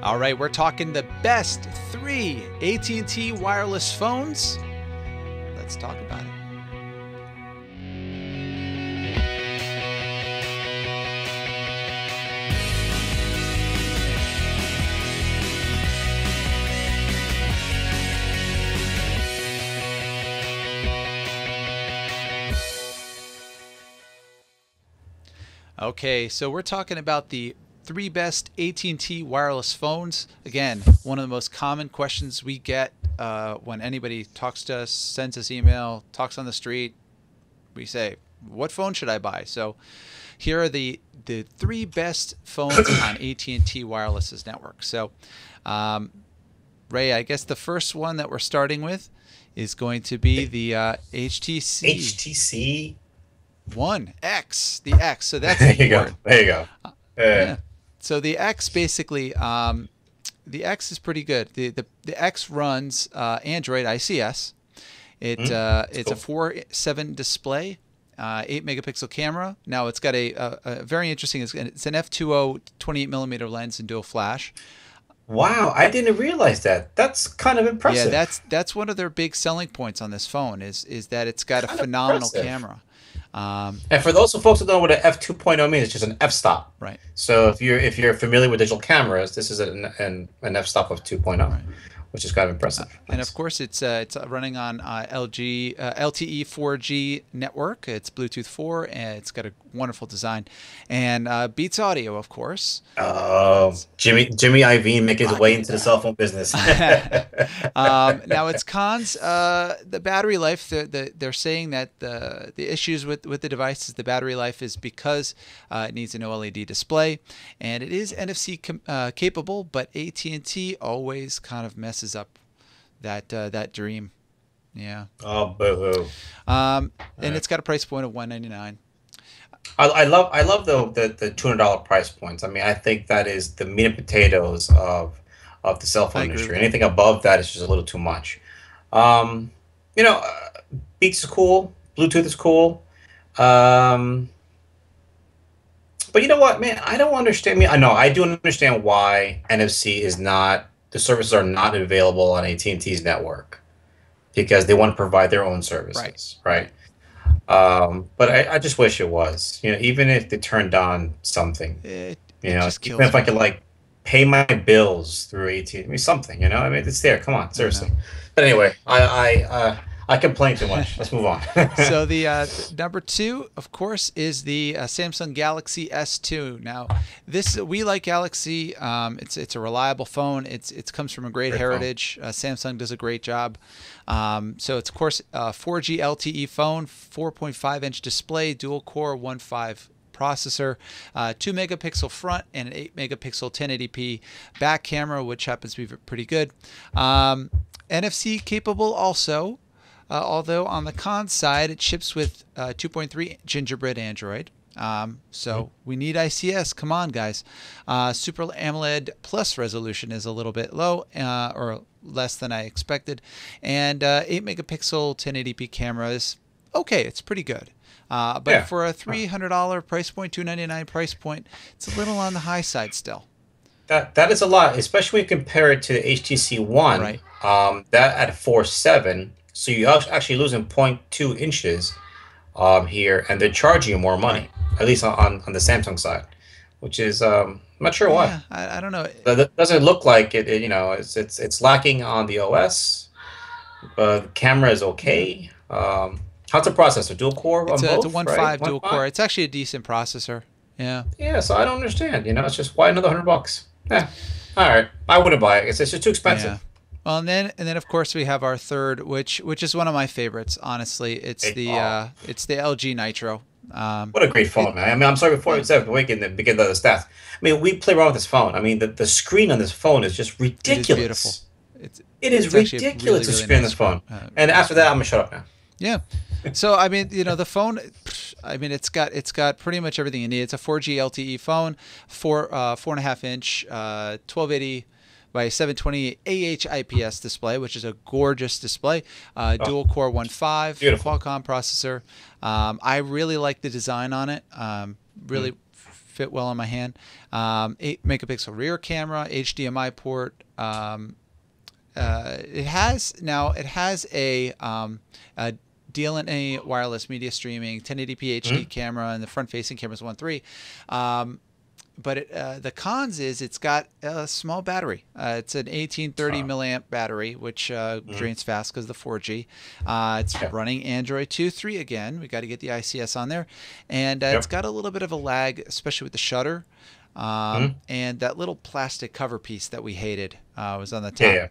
All right, we're talking the best 3 AT&T wireless phones. Let's talk about it. Okay, so we're talking about the 3 best AT&T wireless phones. Again, one of the most common questions we get when anybody talks to us, sends us email, talks on the street. We say, what phone should I buy? So here are the 3 best phones on AT&T Wireless's network. So Ray, I guess the first one that we're starting with is going to be the HTC One X, the X. So that's there you go. There you go. Yeah. So the X basically, the X is pretty good. The X runs Android ICS. It's cool. A 4:7 display, 8 megapixel camera. Now it's got a very interesting. It's an f2.0 28mm lens and dual flash. Wow, I didn't realize that. That's kind of impressive. Yeah, that's one of their big selling points on this phone is that it's got a phenomenal camera. And for those folks who don't know what an f2.0 means, it's just an f-stop. Right. So if you're familiar with digital cameras, this is an f-stop of 2.0, right, which is kind of impressive. And of course, it's running on LTE 4G network. It's Bluetooth 4, and it's got a wonderful design, and Beats Audio, of course. Oh, Jimmy Iovine making his way into the cell phone business. Now its cons, the battery life. They're saying that the issues with the device is the battery life is because it needs an OLED display, and it is NFC capable, but AT&T always kind of messes up that dream. Yeah. Oh, boo-hoo. And it's got a price point of $199. I love the $200 price points. I mean, I think that is the meat and potatoes of the cell phone industry. Anything above that is just a little too much. Beats is cool, Bluetooth is cool. But you know what, man? I don't understand. I do understand why NFC is not. The services are not available on AT&T's network because they want to provide their own services, right? But I just wish it was. Even if they turned on something, even if I could like pay my bills through AT&T, something. I mean, it's there. Come on, seriously. But anyway, I complain too much. Let's move on. So the number 2, of course, is the Samsung Galaxy S2. Now, we like Galaxy. It's a reliable phone. It comes from a great heritage. Samsung does a great job. So it's, of course, a 4G LTE phone, 4.5-inch display, dual-core 1.5 processor, 2 megapixel front and an 8 megapixel 1080p back camera, which happens to be pretty good. NFC capable also. Although on the con side, it ships with 2.3 Gingerbread Android. So we need ICS. Come on, guys. Super AMOLED Plus resolution is a little bit low or less than I expected. And 8 megapixel 1080p camera is okay. It's pretty good. But for a $300 price point, $299 price point, it's a little on the high side still. That is a lot, especially when you compare it to the HTC One. Right. That at 4.7. So you're actually losing 0.2 inches here, and they're charging you more money, at least on the Samsung side, which is I'm not sure why. Yeah, I don't know. That doesn't look like it. It's lacking on the OS, but the camera is okay. How's the processor? Dual core on both? It's a 1.5 dual core. It's actually a decent processor. Yeah. Yeah. So I don't understand. It's just why another $100? Yeah. All right. I wouldn't buy it. It's just too expensive. Yeah. Well, and then of course we have our third, which is one of my favorites. Honestly, it's the LG Nitro. What a great phone, man! I mean, I'm sorry before it's begin the stats. I mean, we play around with this phone. I mean, the screen on this phone is just ridiculous. It is beautiful. It is ridiculous to screen on this phone. And after that, I'm gonna shut up now. Yeah. So I mean, the phone. I mean, it's got pretty much everything you need. It's a 4G LTE phone, 4.5-inch, 1280 by 720 IPS display, which is a gorgeous display. Dual core 1.5 Qualcomm processor. I really like the design on it. Really fit well on my hand. 8 megapixel rear camera, HDMI port. It has a DLNA wireless media streaming, 1080p HD camera, and the front-facing camera is 1.3. But the cons is it's got a small battery. It's an 1830 milliamp battery, which drains fast because of the 4G. It's running Android 2.3 again. We got to get the ICS on there, and it's got a little bit of a lag, especially with the shutter. And that little plastic cover piece that we hated was on the top. Yeah.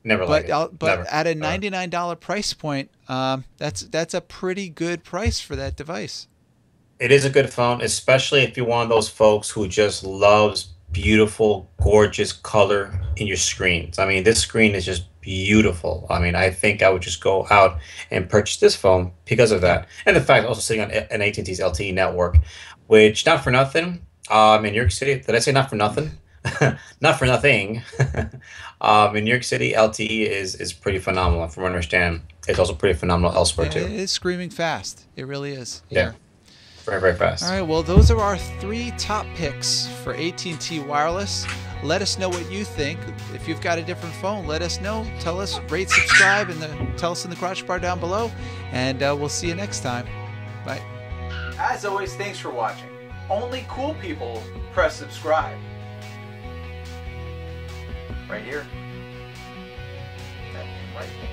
Never liked it. But at a $99 price point, that's a pretty good price for that device. It is a good phone, especially if you're one of those folks who just loves beautiful, gorgeous color in your screens. I mean, this screen is just beautiful. I mean, I think I would just go out and purchase this phone because of that. And the fact also sitting on an AT&T's LTE network, which, not for nothing, in New York City, did I say not for nothing? Not for nothing. In New York City, LTE is pretty phenomenal. From what I understand, it's also pretty phenomenal elsewhere too. It is screaming fast. It really is. Yeah. Very, very fast. All right, well, those are our 3 top picks for AT&T Wireless. Let us know what you think. If you've got a different phone, let us know. Tell us, rate, subscribe, and tell us in the crotch bar down below. And we'll see you next time. Bye. As always, thanks for watching. Only cool people press subscribe. Right here. Right here.